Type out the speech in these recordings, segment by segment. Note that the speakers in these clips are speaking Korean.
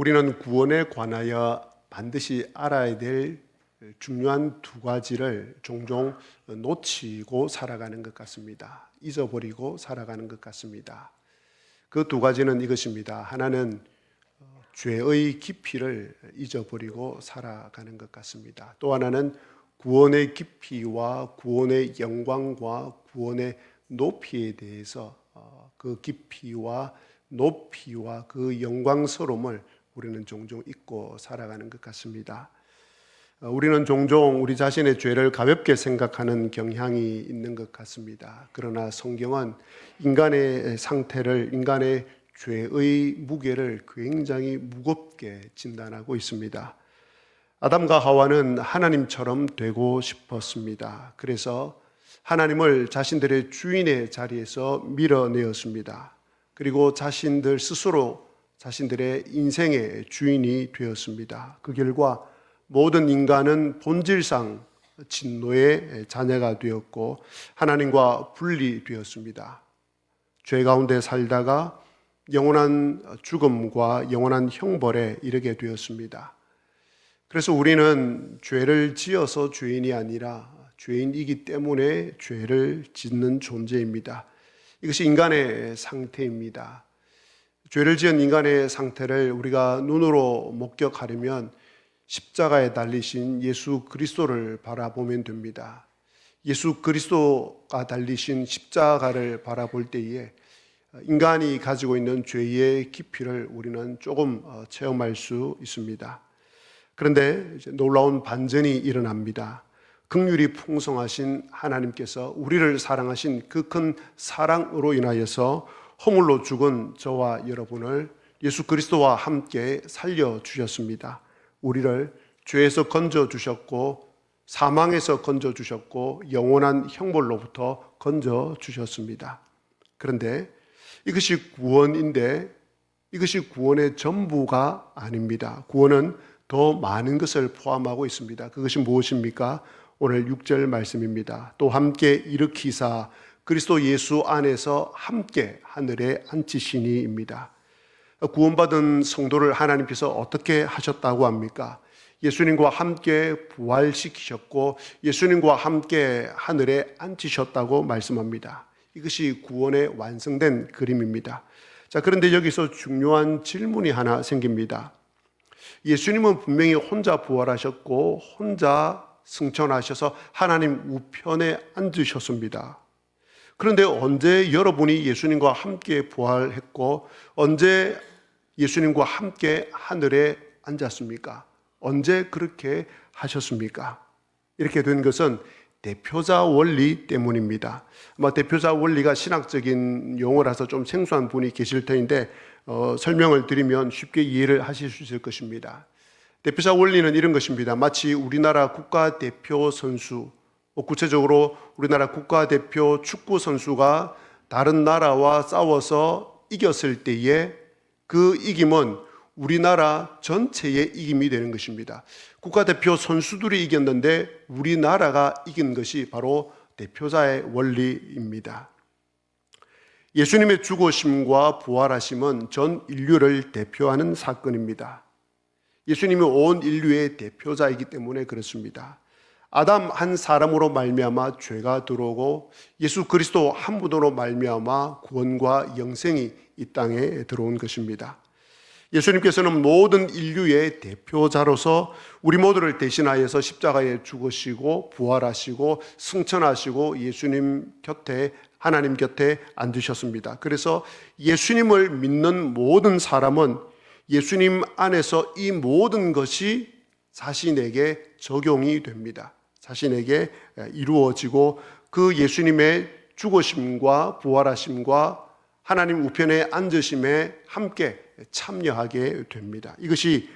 우리는 구원에 관하여 반드시 알아야 될 중요한 두 가지를 종종 놓치고 살아가는 것 같습니다. 잊어버리고 살아가는 것 같습니다. 그 두 가지는 이것입니다. 하나는 죄의 깊이를 잊어버리고 살아가는 것 같습니다. 또 하나는 구원의 깊이와 구원의 영광과 구원의 높이에 대해서 그 깊이와 높이와 그 영광스러움을 우리는 종종 잊고 살아가는 것 같습니다. 우리는 종종 우리 자신의 죄를 가볍게 생각하는 경향이 있는 것 같습니다. 그러나 성경은 인간의 상태를, 인간의 죄의 무게를 굉장히 무겁게 진단하고 있습니다. 아담과 하와는 하나님처럼 되고 싶었습니다. 그래서 하나님을 자신들의 주인의 자리에서 밀어내었습니다. 그리고 자신들 스스로 자신들의 인생의 주인이 되었습니다. 그 결과 모든 인간은 본질상 진노의 자녀가 되었고 하나님과 분리되었습니다. 죄 가운데 살다가 영원한 죽음과 영원한 형벌에 이르게 되었습니다. 그래서 우리는 죄를 지어서 죄인이 아니라 죄인이기 때문에 죄를 짓는 존재입니다. 이것이 인간의 상태입니다. 죄를 지은 인간의 상태를 우리가 눈으로 목격하려면 십자가에 달리신 예수 그리스도를 바라보면 됩니다. 예수 그리스도가 달리신 십자가를 바라볼 때에 인간이 가지고 있는 죄의 깊이를 우리는 조금 체험할 수 있습니다. 그런데 이제 놀라운 반전이 일어납니다. 긍휼이 풍성하신 하나님께서 우리를 사랑하신 그 큰 사랑으로 인하여서 허물로 죽은 저와 여러분을 예수 그리스도와 함께 살려주셨습니다. 우리를 죄에서 건져주셨고 사망에서 건져주셨고 영원한 형벌로부터 건져주셨습니다. 그런데 이것이 구원인데 이것이 구원의 전부가 아닙니다. 구원은 더 많은 것을 포함하고 있습니다. 그것이 무엇입니까? 오늘 6절 말씀입니다. 또 함께 일으키사 그리스도 예수 안에서 함께 하늘에 앉히시니입니다. 구원받은 성도를 하나님께서 어떻게 하셨다고 합니까? 예수님과 함께 부활시키셨고 예수님과 함께 하늘에 앉히셨다고 말씀합니다. 이것이 구원의 완성된 그림입니다. 자, 그런데 여기서 중요한 질문이 하나 생깁니다. 예수님은 분명히 혼자 부활하셨고 혼자 승천하셔서 하나님 우편에 앉으셨습니다. 그런데 언제 여러분이 예수님과 함께 부활했고 언제 예수님과 함께 하늘에 앉았습니까? 언제 그렇게 하셨습니까? 이렇게 된 것은 대표자 원리 때문입니다. 아마 대표자 원리가 신학적인 용어라서 좀 생소한 분이 계실 터인데 설명을 드리면 쉽게 이해를 하실 수 있을 것입니다. 대표자 원리는 이런 것입니다. 마치 우리나라 국가대표 선수, 구체적으로 우리나라 국가대표 축구 선수가 다른 나라와 싸워서 이겼을 때에 그 이김은 우리나라 전체의 이김이 되는 것입니다. 국가대표 선수들이 이겼는데 우리나라가 이긴 것이 바로 대표자의 원리입니다. 예수님의 죽으심과 부활하심은 전 인류를 대표하는 사건입니다. 예수님이 온 인류의 대표자이기 때문에 그렇습니다. 아담 한 사람으로 말미암아 죄가 들어오고 예수 그리스도 한 분으로 말미암아 구원과 영생이 이 땅에 들어온 것입니다. 예수님께서는 모든 인류의 대표자로서 우리 모두를 대신하여서 십자가에 죽으시고 부활하시고 승천하시고 예수님 곁에 하나님 곁에 앉으셨습니다. 그래서 예수님을 믿는 모든 사람은 예수님 안에서 이 모든 것이 자신에게 적용이 됩니다. 자신에게 이루어지고 그 예수님의 죽으심과 부활하심과 하나님 우편에 앉으심에 함께 참여하게 됩니다. 이것이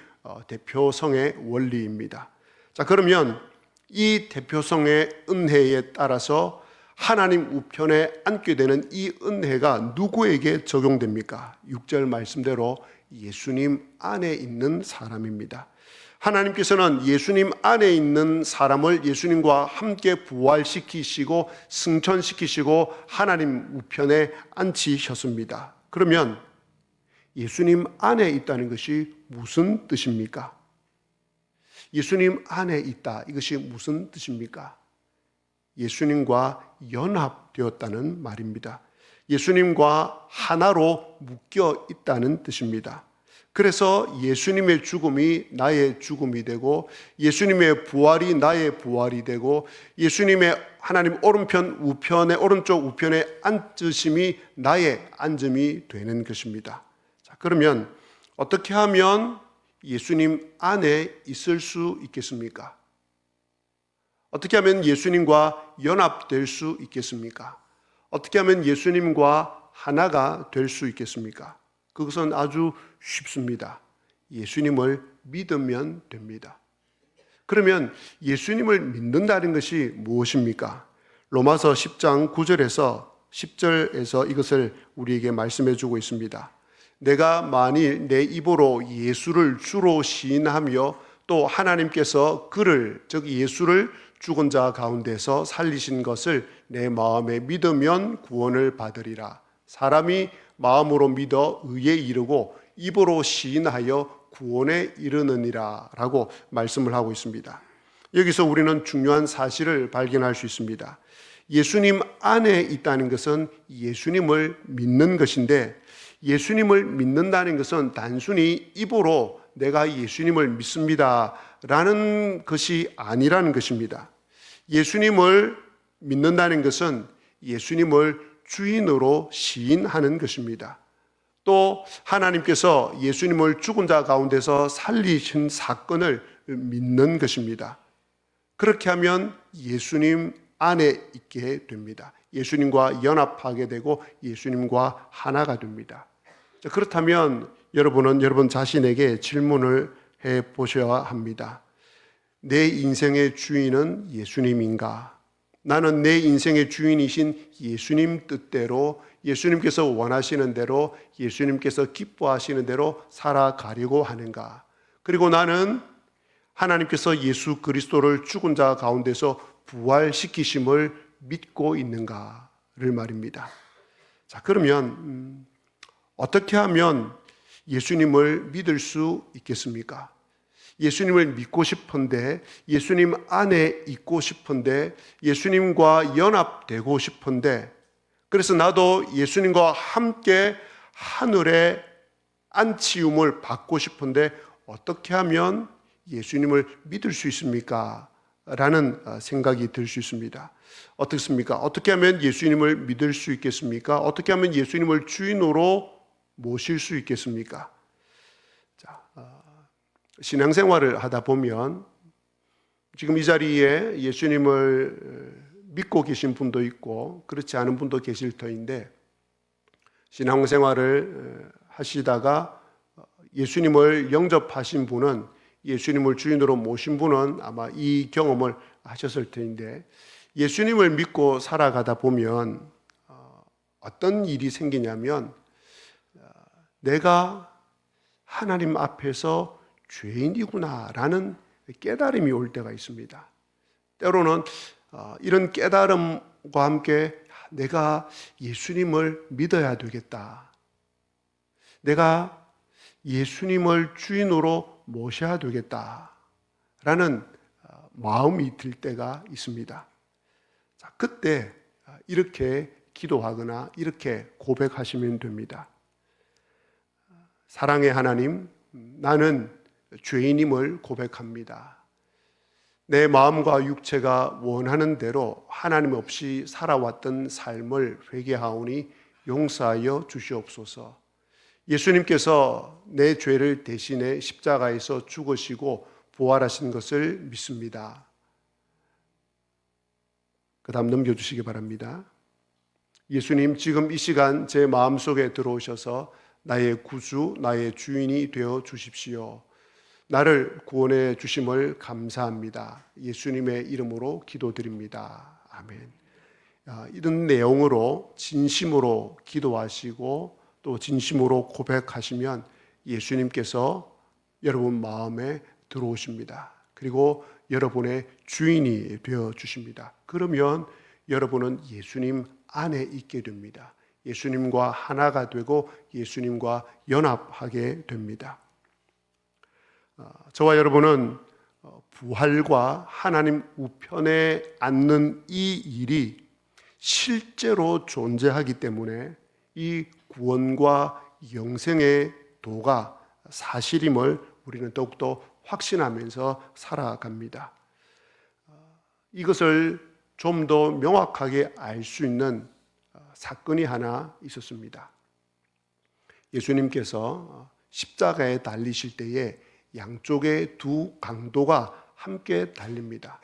대표성의 원리입니다. 자, 그러면 이 대표성의 은혜에 따라서 하나님 우편에 앉게 되는 이 은혜가 누구에게 적용됩니까? 6절 말씀대로 예수님 안에 있는 사람입니다. 하나님께서는 예수님 안에 있는 사람을 예수님과 함께 부활시키시고 승천시키시고 하나님 우편에 앉히셨습니다. 그러면 예수님 안에 있다는 것이 무슨 뜻입니까? 예수님 안에 있다. 이것이 무슨 뜻입니까? 예수님과 연합되었다는 말입니다. 예수님과 하나로 묶여 있다는 뜻입니다. 그래서 예수님의 죽음이 나의 죽음이 되고 예수님의 부활이 나의 부활이 되고 예수님의 하나님 오른편 우편에 오른쪽 우편에 앉으심이 나의 앉음이 되는 것입니다. 자, 그러면 어떻게 하면 예수님 안에 있을 수 있겠습니까? 어떻게 하면 예수님과 연합될 수 있겠습니까? 어떻게 하면 예수님과 하나가 될 수 있겠습니까? 그것은 아주 쉽습니다. 예수님을 믿으면 됩니다. 그러면 예수님을 믿는다는 것이 무엇입니까? 로마서 10장 9절에서 10절에서 이것을 우리에게 말씀해 주고 있습니다. 내가 만일 내 입으로 예수를 주로 시인하며 또 하나님께서 그를 즉 예수를 죽은 자 가운데서 살리신 것을 내 마음에 믿으면 구원을 받으리라. 사람이 마음으로 믿어 의에 이르고 입으로 시인하여 구원에 이르느니라 라고 말씀을 하고 있습니다. 여기서 우리는 중요한 사실을 발견할 수 있습니다. 예수님 안에 있다는 것은 예수님을 믿는 것인데 예수님을 믿는다는 것은 단순히 입으로 내가 예수님을 믿습니다 라는 것이 아니라는 것입니다. 예수님을 믿는다는 것은 예수님을 주인으로 시인하는 것입니다. 또 하나님께서 예수님을 죽은 자 가운데서 살리신 사건을 믿는 것입니다. 그렇게 하면 예수님 안에 있게 됩니다. 예수님과 연합하게 되고 예수님과 하나가 됩니다. 자, 그렇다면 여러분은 여러분 자신에게 질문을 해 보셔야 합니다. 내 인생의 주인은 예수님인가? 나는 내 인생의 주인이신 예수님 뜻대로 예수님께서 원하시는 대로 예수님께서 기뻐하시는 대로 살아가려고 하는가? 그리고 나는 하나님께서 예수 그리스도를 죽은 자 가운데서 부활시키심을 믿고 있는가를 말입니다. 자, 그러면 어떻게 하면 예수님을 믿을 수 있겠습니까? 예수님을 믿고 싶은데, 예수님 안에 있고 싶은데, 예수님과 연합되고 싶은데, 그래서 나도 예수님과 함께 하늘의 안치움을 받고 싶은데 어떻게 하면 예수님을 믿을 수 있습니까? 라는 생각이 들 수 있습니다. 어떻습니까? 어떻게 하면 예수님을 믿을 수 있겠습니까? 어떻게 하면 예수님을 주인으로 모실 수 있겠습니까? 자, 신앙생활을 하다 보면 지금 이 자리에 예수님을 믿고 계신 분도 있고 그렇지 않은 분도 계실 터인데 신앙생활을 하시다가 예수님을 영접하신 분은 예수님을 주인으로 모신 분은 아마 이 경험을 하셨을 텐데 예수님을 믿고 살아가다 보면 어떤 일이 생기냐면 내가 하나님 앞에서 죄인이구나라는 깨달음이 올 때가 있습니다. 때로는 이런 깨달음과 함께 내가 예수님을 믿어야 되겠다. 내가 예수님을 주인으로 모셔야 되겠다라는 마음이 들 때가 있습니다. 자, 그때 이렇게 기도하거나 이렇게 고백하시면 됩니다. 사랑의 하나님, 나는 죄인임을 고백합니다. 내 마음과 육체가 원하는 대로 하나님 없이 살아왔던 삶을 회개하오니 용서하여 주시옵소서. 예수님께서 내 죄를 대신해 십자가에서 죽으시고 부활하신 것을 믿습니다. 그 다음 넘겨주시기 바랍니다. 예수님, 지금 이 시간 제 마음속에 들어오셔서 나의 구주, 나의 주인이 되어 주십시오. 나를 구원해 주심을 감사합니다. 예수님의 이름으로 기도드립니다. 아멘. 이런 내용으로 진심으로 기도하시고 또 진심으로 고백하시면 예수님께서 여러분 마음에 들어오십니다. 그리고 여러분의 주인이 되어 주십니다. 그러면 여러분은 예수님 안에 있게 됩니다. 예수님과 하나가 되고 예수님과 연합하게 됩니다. 저와 여러분은 부활과 하나님 우편에 앉는 이 일이 실제로 존재하기 때문에 이 구원과 영생의 도가 사실임을 우리는 더욱더 확신하면서 살아갑니다. 이것을 좀 더 명확하게 알 수 있는 사건이 하나 있었습니다. 예수님께서 십자가에 달리실 때에 양쪽에 두 강도가 함께 달립니다.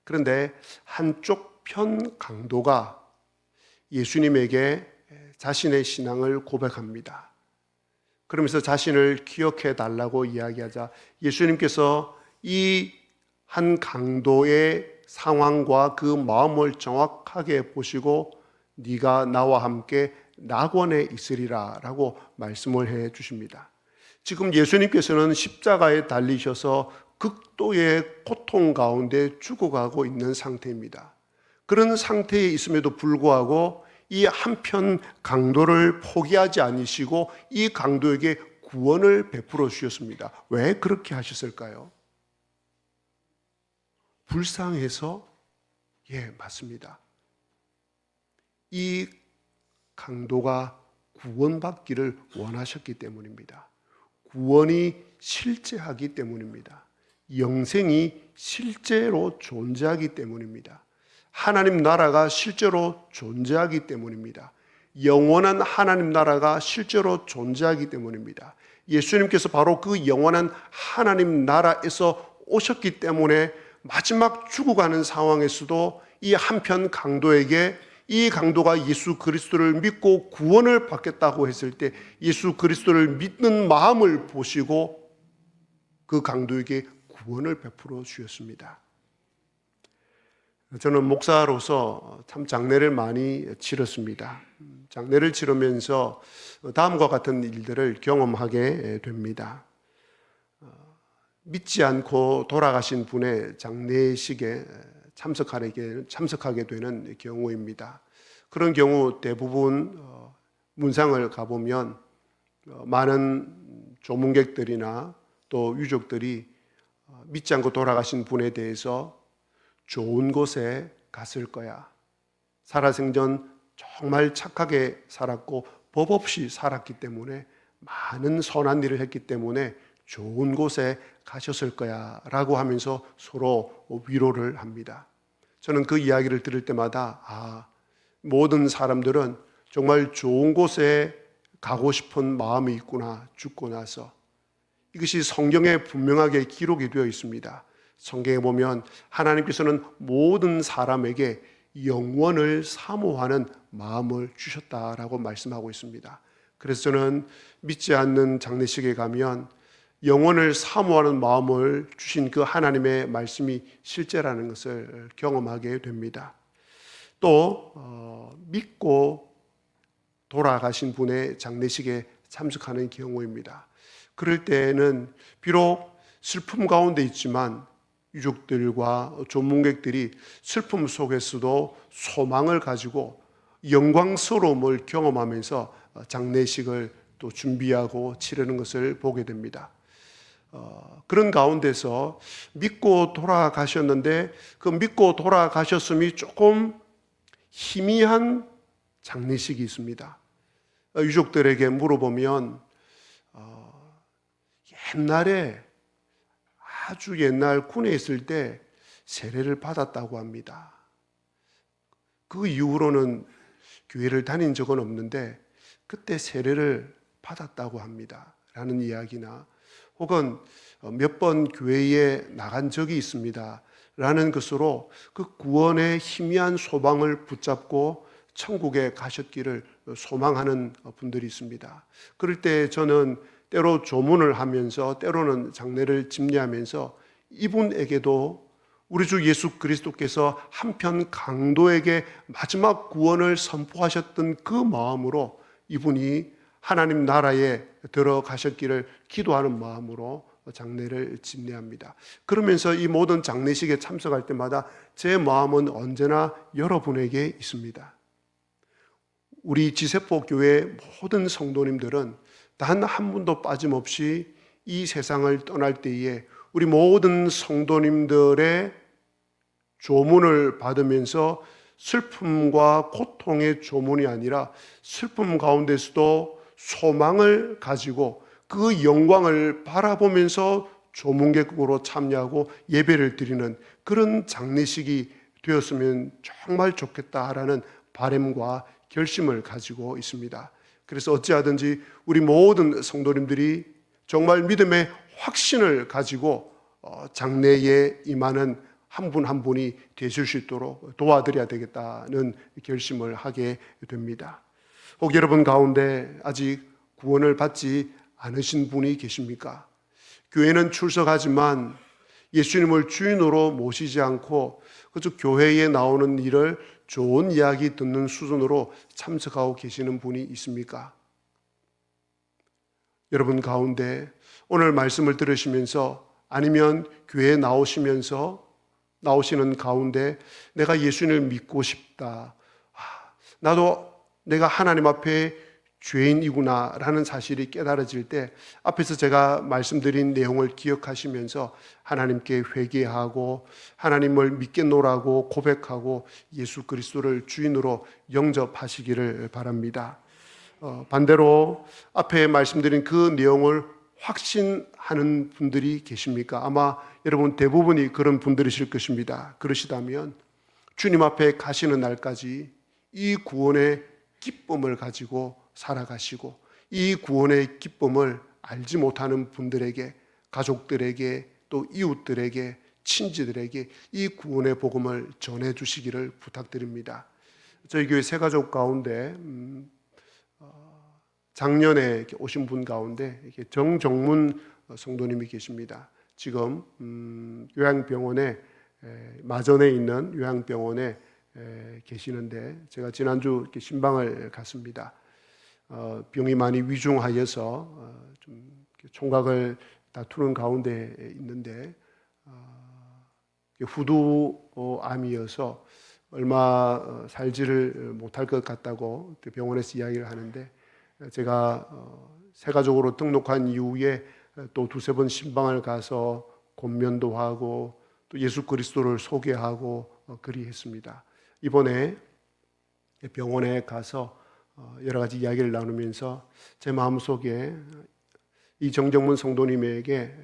그런데 한쪽 편 강도가 예수님에게 자신의 신앙을 고백합니다. 그러면서 자신을 기억해 달라고 이야기하자 예수님께서 이 한 강도의 상황과 그 마음을 정확하게 보시고 네가 나와 함께 낙원에 있으리라 라고 말씀을 해 주십니다. 지금 예수님께서는 십자가에 달리셔서 극도의 고통 가운데 죽어가고 있는 상태입니다. 그런 상태에 있음에도 불구하고 이 한편 강도를 포기하지 않으시고 이 강도에게 구원을 베풀어 주셨습니다. 왜 그렇게 하셨을까요? 불쌍해서? 예, 맞습니다. 이 강도가 구원받기를 원하셨기 때문입니다. 구원이 실제하기 때문입니다. 영생이 실제로 존재하기 때문입니다. 하나님 나라가 실제로 존재하기 때문입니다. 영원한 하나님 나라가 실제로 존재하기 때문입니다. 예수님께서 바로 그 영원한 하나님 나라에서 오셨기 때문에 마지막 죽어가는 상황에서도 이 한편 강도에게 이 강도가 예수 그리스도를 믿고 구원을 받겠다고 했을 때 예수 그리스도를 믿는 마음을 보시고 그 강도에게 구원을 베풀어 주셨습니다. 저는 목사로서 참 장례를 많이 치렀습니다. 장례를 치르면서 다음과 같은 일들을 경험하게 됩니다. 믿지 않고 돌아가신 분의 장례식에 참석하게 되는 경우입니다. 그런 경우 대부분 문상을 가보면 많은 조문객들이나 또 유족들이 믿지 않고 돌아가신 분에 대해서 좋은 곳에 갔을 거야. 살아생전 정말 착하게 살았고 법 없이 살았기 때문에 많은 선한 일을 했기 때문에 좋은 곳에 가셨을 거야 라고 하면서 서로 위로를 합니다. 저는 그 이야기를 들을 때마다 모든 사람들은 정말 좋은 곳에 가고 싶은 마음이 있구나, 죽고 나서. 이것이 성경에 분명하게 기록이 되어 있습니다. 성경에 보면 하나님께서는 모든 사람에게 영원을 사모하는 마음을 주셨다라고 말씀하고 있습니다. 그래서 저는 믿지 않는 장례식에 가면 영원을 사모하는 마음을 주신 그 하나님의 말씀이 실제라는 것을 경험하게 됩니다. 또 믿고 돌아가신 분의 장례식에 참석하는 경우입니다. 그럴 때에는 비록 슬픔 가운데 있지만 유족들과 조문객들이 슬픔 속에서도 소망을 가지고 영광스러움을 경험하면서 장례식을 또 준비하고 치르는 것을 보게 됩니다. 그런 가운데서 믿고 돌아가셨는데 그 믿고 돌아가셨음이 조금 희미한 장례식이 있습니다. 유족들에게 물어보면 옛날에 아주 옛날 군에 있을 때 세례를 받았다고 합니다. 그 이후로는 교회를 다닌 적은 없는데 그때 세례를 받았다고 합니다. 라는 이야기나 혹은 몇 번 교회에 나간 적이 있습니다. 라는 것으로 그 구원의 희미한 소망을 붙잡고 천국에 가셨기를 소망하는 분들이 있습니다. 그럴 때 저는 때로 조문을 하면서 때로는 장례를 집례하면서 이분에게도 우리 주 예수 그리스도께서 한편 강도에게 마지막 구원을 선포하셨던 그 마음으로 이분이 하나님 나라에 들어가셨기를 기도하는 마음으로 장례를 집례합니다. 그러면서 이 모든 장례식에 참석할 때마다 제 마음은 언제나 여러분에게 있습니다. 우리 지세포 교회 모든 성도님들은 단 한 분도 빠짐없이 이 세상을 떠날 때에 우리 모든 성도님들의 조문을 받으면서 슬픔과 고통의 조문이 아니라 슬픔 가운데서도 소망을 가지고 그 영광을 바라보면서 조문객으로 참여하고 예배를 드리는 그런 장례식이 되었으면 정말 좋겠다라는 바람과 결심을 가지고 있습니다. 그래서 어찌하든지 우리 모든 성도님들이 정말 믿음의 확신을 가지고 장래에 임하는 한 분 한 분이 되실 수 있도록 도와드려야 되겠다는 결심을 하게 됩니다. 혹 여러분 가운데 아직 구원을 받지 않으신 분이 계십니까? 교회는 출석하지만 예수님을 주인으로 모시지 않고 그저 교회에 나오는 일을 좋은 이야기 듣는 수준으로 참석하고 계시는 분이 있습니까? 여러분 가운데 오늘 말씀을 들으시면서 아니면 교회에 나오시는 가운데 내가 예수님을 믿고 싶다. 나도 내가 하나님 앞에 죄인이구나 라는 사실이 깨달아질 때 앞에서 제가 말씀드린 내용을 기억하시면서 하나님께 회개하고 하나님을 믿겠노라고 고백하고 예수 그리스도를 주인으로 영접하시기를 바랍니다. 반대로 앞에 말씀드린 그 내용을 확신하는 분들이 계십니까? 아마 여러분 대부분이 그런 분들이실 것입니다. 그러시다면 주님 앞에 가시는 날까지 이 구원의 기쁨을 가지고 살아가시고 이 구원의 기쁨을 알지 못하는 분들에게, 가족들에게, 또 이웃들에게, 친지들에게 이 구원의 복음을 전해주시기를 부탁드립니다. 저희 교회 새 가족 가운데 작년에 오신 분 가운데 정정문 성도님이 계십니다. 지금 요양병원에 마전에 있는 요양병원에 계시는데 제가 지난주 이렇게 신방을 갔습니다. 병이 많이 위중하여서 좀 총각을 다투는 가운데 있는데 후두암이어서 얼마 살지를 못할 것 같다고 병원에서 이야기를 하는데 제가 새가족으로 등록한 이후에 또 두세 번 신방을 가서 권면도 하고 또 예수 그리스도를 소개하고 그리했습니다. 이번에 병원에 가서 여러 가지 이야기를 나누면서 제 마음속에 이 정정문 성도님에게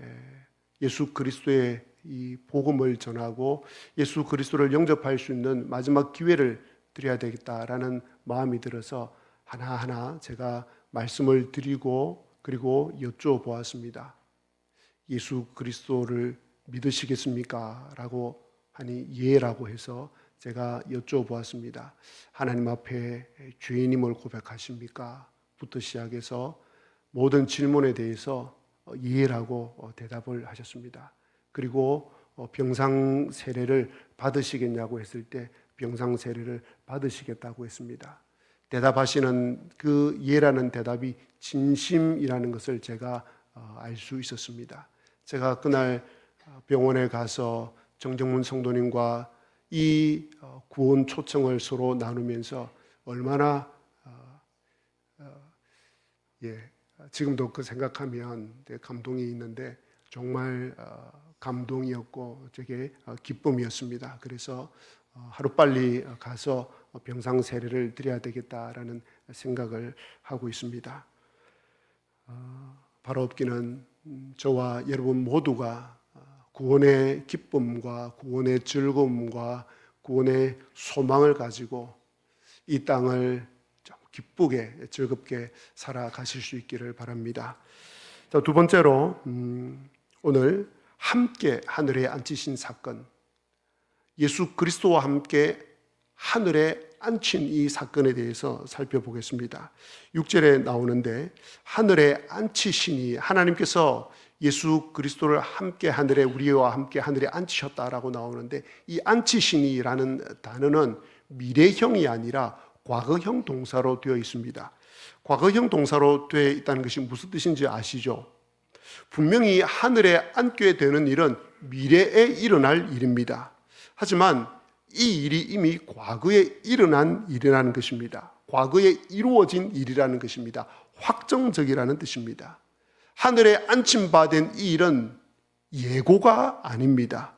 예수 그리스도의 이 복음을 전하고 예수 그리스도를 영접할 수 있는 마지막 기회를 드려야 되겠다라는 마음이 들어서 하나하나 제가 말씀을 드리고 그리고 여쭤보았습니다. 예수 그리스도를 믿으시겠습니까? 라고 하니 예라고 해서 제가 여쭤보았습니다. 하나님 앞에 죄인임을 고백하십니까? 부터 시작해서 모든 질문에 대해서 예라고 대답을 하셨습니다. 그리고 병상 세례를 받으시겠냐고 했을 때 병상 세례를 받으시겠다고 했습니다. 대답하시는 그 예라는 대답이 진심이라는 것을 제가 알 수 있었습니다. 제가 그날 병원에 가서 정정문 성도님과 이 구원 초청을 서로 나누면서 얼마나 지금도 그 생각하면 감동이 있는데 정말 감동이었고 되게 기쁨이었습니다. 그래서 하루빨리 가서 병상 세례를 드려야 되겠다라는 생각을 하고 있습니다. 바로 없기는 저와 여러분 모두가 구원의 기쁨과 구원의 즐거움과 구원의 소망을 가지고 이 땅을 좀 기쁘게 즐겁게 살아가실 수 있기를 바랍니다. 자, 두 번째로 오늘 함께 하늘에 앉히신 사건, 예수 그리스도와 함께 하늘에 앉힌 이 사건에 대해서 살펴보겠습니다. 6절에 나오는데 하늘에 앉히시니 하나님께서 예수 그리스도를 함께 하늘에 우리와 함께 하늘에 앉히셨다라고 나오는데 이 앉히시니라는 단어는 미래형이 아니라 과거형 동사로 되어 있습니다. 과거형 동사로 되어 있다는 것이 무슨 뜻인지 아시죠? 분명히 하늘에 앉게 되는 일은 미래에 일어날 일입니다. 하지만 이 일이 이미 과거에 일어난 일이라는 것입니다. 과거에 이루어진 일이라는 것입니다. 확정적이라는 뜻입니다. 하늘에 안침받은 이 일은 예고가 아닙니다.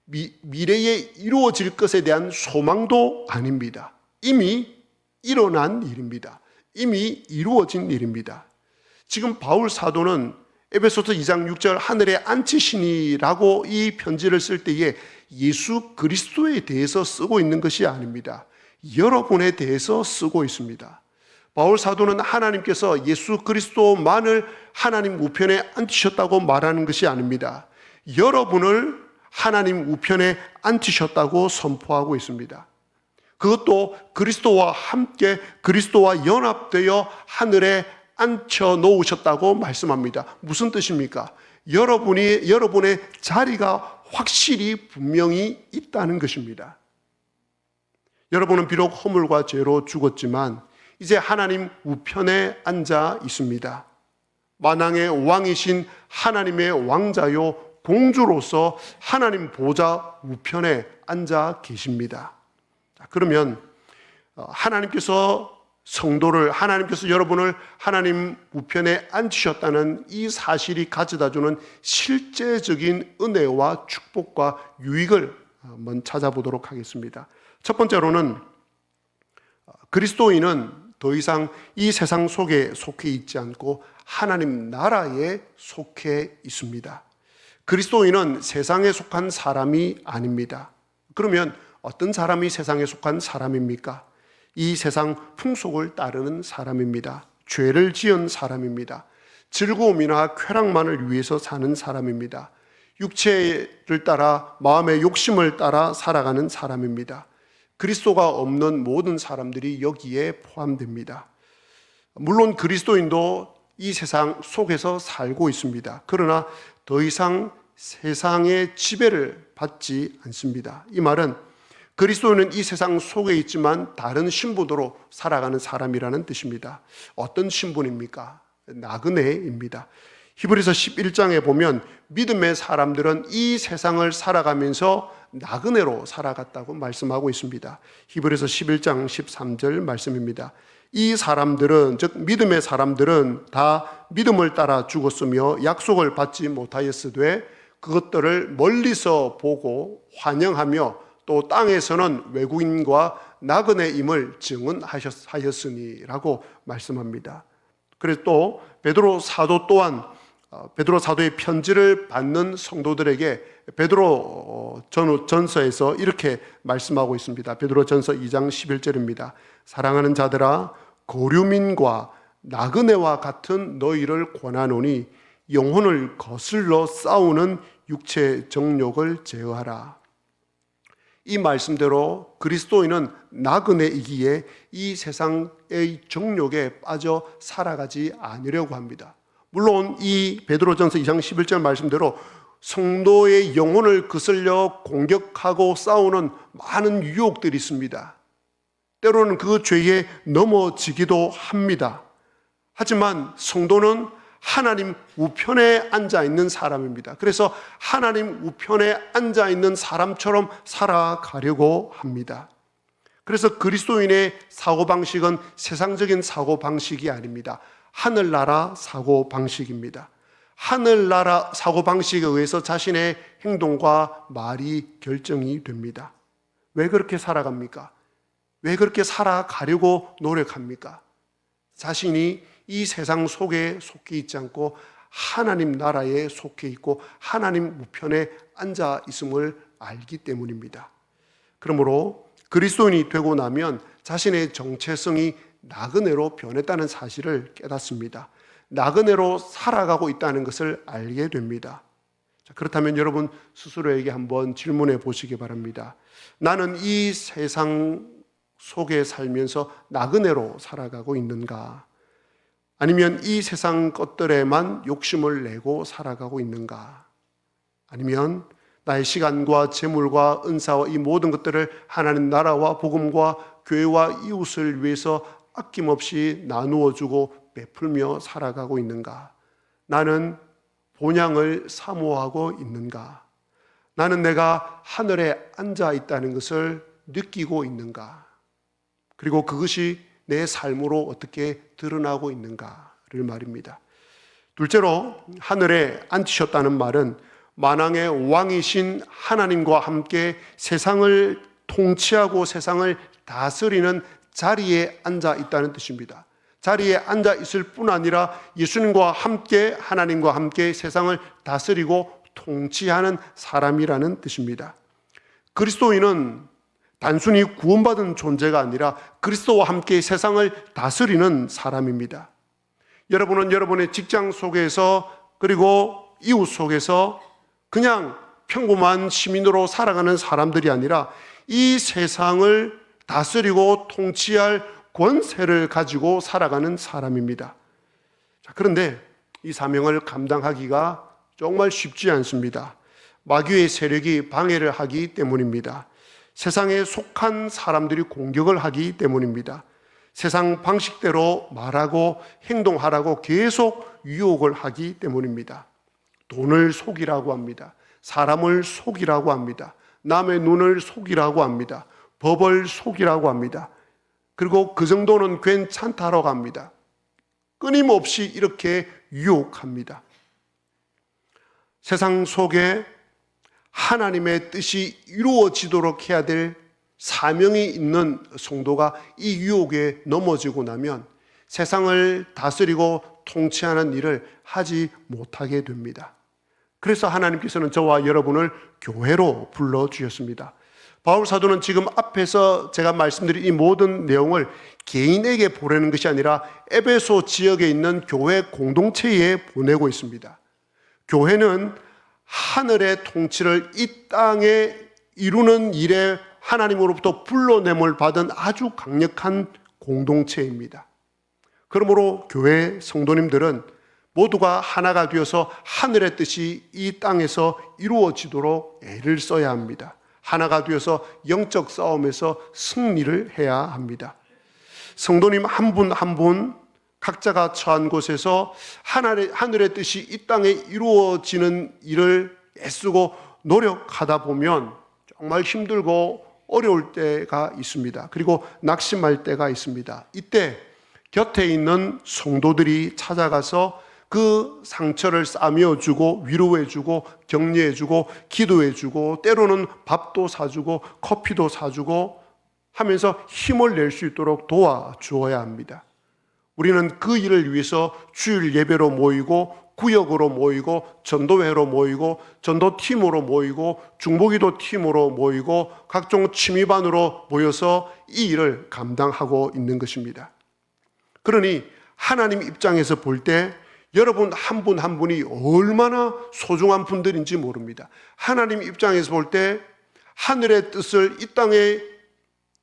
미래에 이루어질 것에 대한 소망도 아닙니다. 이미 일어난 일입니다. 이미 이루어진 일입니다. 지금 바울 사도는 에베소서 2장 6절 하늘에 앉히시니라고 이 편지를 쓸 때에 예수 그리스도에 대해서 쓰고 있는 것이 아닙니다. 여러분에 대해서 쓰고 있습니다. 바울 사도는 하나님께서 예수 그리스도만을 하나님 우편에 앉히셨다고 말하는 것이 아닙니다. 여러분을 하나님 우편에 앉히셨다고 선포하고 있습니다. 그것도 그리스도와 함께 그리스도와 연합되어 하늘에 앉혀 놓으셨다고 말씀합니다. 무슨 뜻입니까? 여러분의 자리가 확실히 분명히 있다는 것입니다. 여러분은 비록 허물과 죄로 죽었지만 이제 하나님 우편에 앉아 있습니다. 만왕의 왕이신 하나님의 왕자요 공주로서 하나님 보좌 우편에 앉아 계십니다. 그러면 하나님께서 하나님께서 여러분을 하나님 우편에 앉히셨다는 이 사실이 가져다주는 실제적인 은혜와 축복과 유익을 한번 찾아보도록 하겠습니다. 첫 번째로는 그리스도인은 더 이상 이 세상 속에 속해 있지 않고 하나님 나라에 속해 있습니다. 그리스도인은 세상에 속한 사람이 아닙니다. 그러면 어떤 사람이 세상에 속한 사람입니까? 이 세상 풍속을 따르는 사람입니다. 죄를 지은 사람입니다. 즐거움이나 쾌락만을 위해서 사는 사람입니다. 육체를 따라 마음의 욕심을 따라 살아가는 사람입니다. 그리스도가 없는 모든 사람들이 여기에 포함됩니다. 물론 그리스도인도 이 세상 속에서 살고 있습니다. 그러나 더 이상 세상의 지배를 받지 않습니다. 이 말은 그리스도인은 이 세상 속에 있지만 다른 신분으로 살아가는 사람이라는 뜻입니다. 어떤 신분입니까? 나그네입니다. 히브리서 11장에 보면 믿음의 사람들은 이 세상을 살아가면서 나그네로 살아갔다고 말씀하고 있습니다. 히브리서 11장 13절 말씀입니다. 이 사람들은, 즉 믿음의 사람들은 다 믿음을 따라 죽었으며 약속을 받지 못하였으되 그것들을 멀리서 보고 환영하며 또 땅에서는 외국인과 나그네임을 증언하였으니라고 말씀합니다. 그래서 또 베드로 사도 또한 베드로 사도의 편지를 받는 성도들에게 베드로 전서에서 이렇게 말씀하고 있습니다. 베드로 전서 2장 11절입니다. 사랑하는 자들아 고류민과 나그네와 같은 너희를 권하노니 영혼을 거슬러 싸우는 육체 정욕을 제어하라. 이 말씀대로 그리스도인은 나그네이기에 이 세상의 정욕에 빠져 살아가지 않으려고 합니다. 물론 이 베드로전서 2장 11절 말씀대로 성도의 영혼을 거슬려 공격하고 싸우는 많은 유혹들이 있습니다. 때로는 그 죄에 넘어지기도 합니다. 하지만 성도는 하나님 우편에 앉아 있는 사람입니다. 그래서 하나님 우편에 앉아 있는 사람처럼 살아가려고 합니다. 그래서 그리스도인의 사고방식은 세상적인 사고방식이 아닙니다. 하늘나라 사고방식입니다. 하늘나라 사고방식에 의해서 자신의 행동과 말이 결정이 됩니다. 왜 그렇게 살아갑니까? 왜 그렇게 살아가려고 노력합니까? 자신이 이 세상 속에 속해 있지 않고 하나님 나라에 속해 있고 하나님 우편에 앉아 있음을 알기 때문입니다. 그러므로 그리스도인이 되고 나면 자신의 정체성이 나그네로 변했다는 사실을 깨닫습니다. 나그네로 살아가고 있다는 것을 알게 됩니다. 자, 그렇다면 여러분 스스로에게 한번 질문해 보시기 바랍니다. 나는 이 세상 속에 살면서 나그네로 살아가고 있는가? 아니면 이 세상 것들에만 욕심을 내고 살아가고 있는가? 아니면 나의 시간과 재물과 은사와 이 모든 것들을 하나님 나라와 복음과 교회와 이웃을 위해서 아낌없이 나누어주고 베풀며 살아가고 있는가? 나는 본향을 사모하고 있는가? 나는 내가 하늘에 앉아 있다는 것을 느끼고 있는가? 그리고 그것이 내 삶으로 어떻게 드러나고 있는가를 말입니다. 둘째로 하늘에 앉으셨다는 말은 만왕의 왕이신 하나님과 함께 세상을 통치하고 세상을 다스리는 자리에 앉아 있다는 뜻입니다. 자리에 앉아 있을 뿐 아니라 예수님과 함께 하나님과 함께 세상을 다스리고 통치하는 사람이라는 뜻입니다. 그리스도인은 단순히 구원받은 존재가 아니라 그리스도와 함께 세상을 다스리는 사람입니다. 여러분은 여러분의 직장 속에서 그리고 이웃 속에서 그냥 평범한 시민으로 살아가는 사람들이 아니라 이 세상을 다스리고 통치할 권세를 가지고 살아가는 사람입니다. 그런데 이 사명을 감당하기가 정말 쉽지 않습니다. 마귀의 세력이 방해를 하기 때문입니다. 세상에 속한 사람들이 공격을 하기 때문입니다. 세상 방식대로 말하고 행동하라고 계속 유혹을 하기 때문입니다. 돈을 속이라고 합니다. 사람을 속이라고 합니다. 남의 눈을 속이라고 합니다. 법을 속이라고 합니다. 그리고 그 정도는 괜찮다라고 합니다. 끊임없이 이렇게 유혹합니다. 세상 속에 하나님의 뜻이 이루어지도록 해야 될 사명이 있는 성도가 이 유혹에 넘어지고 나면 세상을 다스리고 통치하는 일을 하지 못하게 됩니다. 그래서 하나님께서는 저와 여러분을 교회로 불러주셨습니다. 바울 사도는 지금 앞에서 제가 말씀드린 이 모든 내용을 개인에게 보내는 것이 아니라 에베소 지역에 있는 교회 공동체에 보내고 있습니다. 교회는 하늘의 통치를 이 땅에 이루는 일에 하나님으로부터 불러냄을 받은 아주 강력한 공동체입니다. 그러므로 교회 성도님들은 모두가 하나가 되어서 하늘의 뜻이 이 땅에서 이루어지도록 애를 써야 합니다. 하나가 되어서 영적 싸움에서 승리를 해야 합니다. 성도님 한 분 한 분 각자가 처한 곳에서 하늘의 뜻이 이 땅에 이루어지는 일을 애쓰고 노력하다 보면 정말 힘들고 어려울 때가 있습니다. 그리고 낙심할 때가 있습니다. 이때 곁에 있는 성도들이 찾아가서 그 상처를 싸매어주고 위로해주고 격려해주고 기도해주고 때로는 밥도 사주고 커피도 사주고 하면서 힘을 낼 수 있도록 도와주어야 합니다. 우리는 그 일을 위해서 주일 예배로 모이고 구역으로 모이고 전도회로 모이고 전도팀으로 모이고 중보기도 팀으로 모이고 각종 취미반으로 모여서 이 일을 감당하고 있는 것입니다. 그러니 하나님 입장에서 볼 때 여러분 한 분 한 분이 얼마나 소중한 분들인지 모릅니다. 하나님 입장에서 볼 때 하늘의 뜻을 이 땅에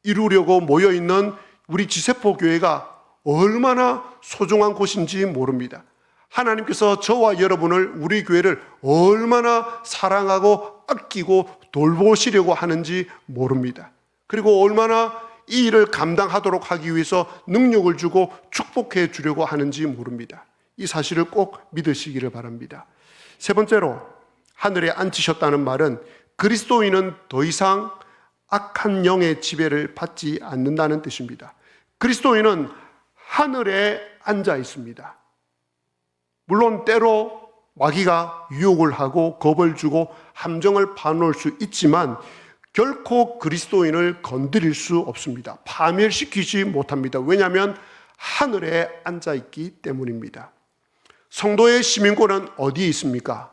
이루려고 모여있는 우리 지세포 교회가 얼마나 소중한 곳인지 모릅니다. 하나님께서 저와 여러분을, 우리 교회를 얼마나 사랑하고 아끼고 돌보시려고 하는지 모릅니다. 그리고 얼마나 이 일을 감당하도록 하기 위해서 능력을 주고 축복해 주려고 하는지 모릅니다. 이 사실을 꼭 믿으시기를 바랍니다. 세 번째로 하늘에 앉으셨다는 말은 그리스도인은 더 이상 악한 영의 지배를 받지 않는다는 뜻입니다. 그리스도인은 하늘에 앉아 있습니다. 물론 때로 마귀가 유혹을 하고 겁을 주고 함정을 파놓을 수 있지만 결코 그리스도인을 건드릴 수 없습니다. 파멸시키지 못합니다. 왜냐하면 하늘에 앉아 있기 때문입니다. 성도의 시민권은 어디에 있습니까?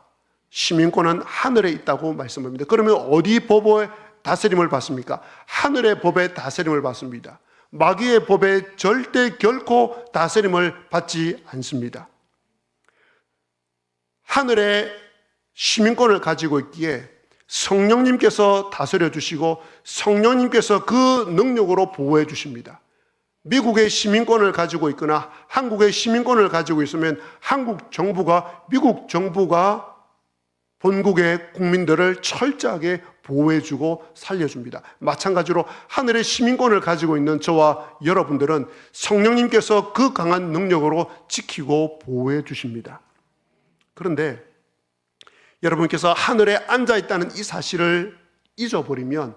시민권은 하늘에 있다고 말씀합니다. 그러면 어디 법의 다스림을 받습니까? 하늘의 법의 다스림을 받습니다. 마귀의 법에 절대 결코 다스림을 받지 않습니다. 하늘의 시민권을 가지고 있기에 성령님께서 다스려 주시고 성령님께서 그 능력으로 보호해 주십니다. 미국의 시민권을 가지고 있거나 한국의 시민권을 가지고 있으면 한국 정부가, 미국 정부가 본국의 국민들을 철저하게 보호해주고 살려줍니다. 마찬가지로 하늘의 시민권을 가지고 있는 저와 여러분들은 성령님께서 그 강한 능력으로 지키고 보호해 주십니다. 그런데 여러분께서 하늘에 앉아있다는 이 사실을 잊어버리면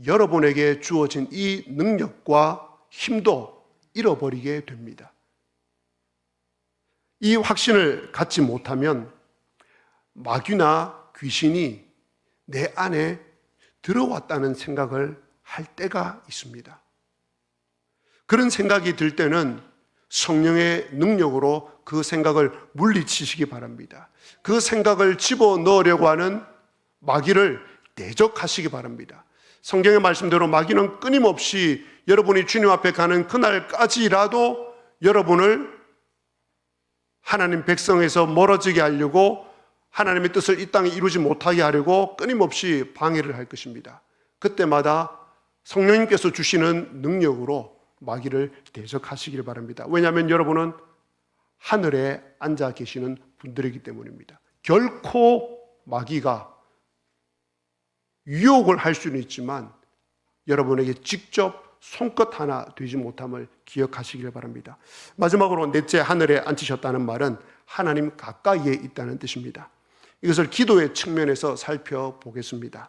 여러분에게 주어진 이 능력과 힘도 잃어버리게 됩니다. 이 확신을 갖지 못하면 마귀나 귀신이 내 안에 들어왔다는 생각을 할 때가 있습니다. 그런 생각이 들 때는 성령의 능력으로 그 생각을 물리치시기 바랍니다. 그 생각을 집어넣으려고 하는 마귀를 대적하시기 바랍니다. 성경의 말씀대로 마귀는 끊임없이 여러분이 주님 앞에 가는 그날까지라도 여러분을 하나님 백성에서 멀어지게 하려고, 하나님의 뜻을 이 땅에 이루지 못하게 하려고 끊임없이 방해를 할 것입니다. 그때마다 성령님께서 주시는 능력으로 마귀를 대적하시길 바랍니다. 왜냐하면 여러분은 하늘에 앉아 계시는 분들이기 때문입니다. 결코 마귀가 유혹을 할 수는 있지만 여러분에게 직접 손끝 하나 되지 못함을 기억하시길 바랍니다. 마지막으로 넷째 하늘에 앉으셨다는 말은 하나님 가까이에 있다는 뜻입니다. 이것을 기도의 측면에서 살펴보겠습니다.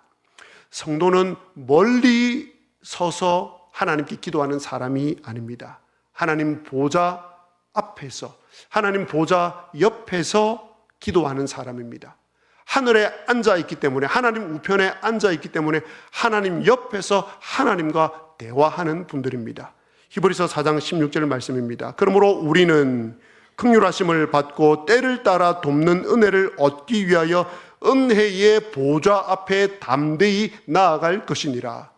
성도는 멀리 서서 하나님께 기도하는 사람이 아닙니다. 하나님 보좌 앞에서, 하나님 보좌 옆에서 기도하는 사람입니다. 하늘에 앉아있기 때문에, 하나님 우편에 앉아있기 때문에 하나님 옆에서 하나님과 대화하는 분들입니다. 히브리서 4장 16절 말씀입니다. 그러므로 우리는 긍휼하심을 받고 때를 따라 돕는 은혜를 얻기 위하여 은혜의 보좌 앞에 담대히 나아갈 것이니라.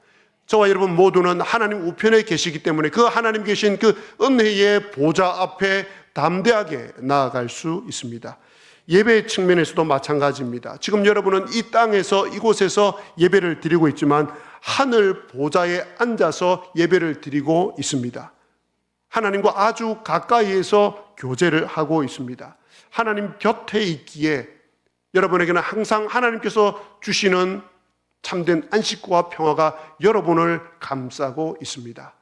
저와 여러분 모두는 하나님 우편에 계시기 때문에 그 하나님 계신 그 은혜의 보좌 앞에 담대하게 나아갈 수 있습니다. 예배 측면에서도 마찬가지입니다. 지금 여러분은 이 땅에서, 이곳에서 예배를 드리고 있지만 하늘 보좌에 앉아서 예배를 드리고 있습니다. 하나님과 아주 가까이에서 교제를 하고 있습니다. 하나님 곁에 있기에 여러분에게는 항상 하나님께서 주시는 참된 안식과 평화가 여러분을 감싸고 있습니다.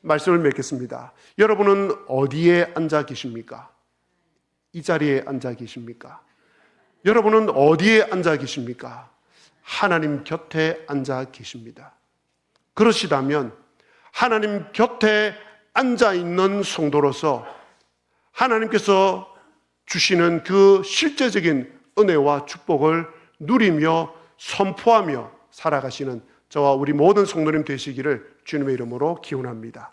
말씀을 맺겠습니다. 여러분은 어디에 앉아 계십니까? 이 자리에 앉아 계십니까? 여러분은 어디에 앉아 계십니까? 하나님 곁에 앉아 계십니다. 그러시다면 하나님 곁에 앉아 있는 성도로서 하나님께서 주시는 그 실제적인 은혜와 축복을 누리며 선포하며 살아가시는 저와 우리 모든 성도님 되시기를 주님의 이름으로 기원합니다.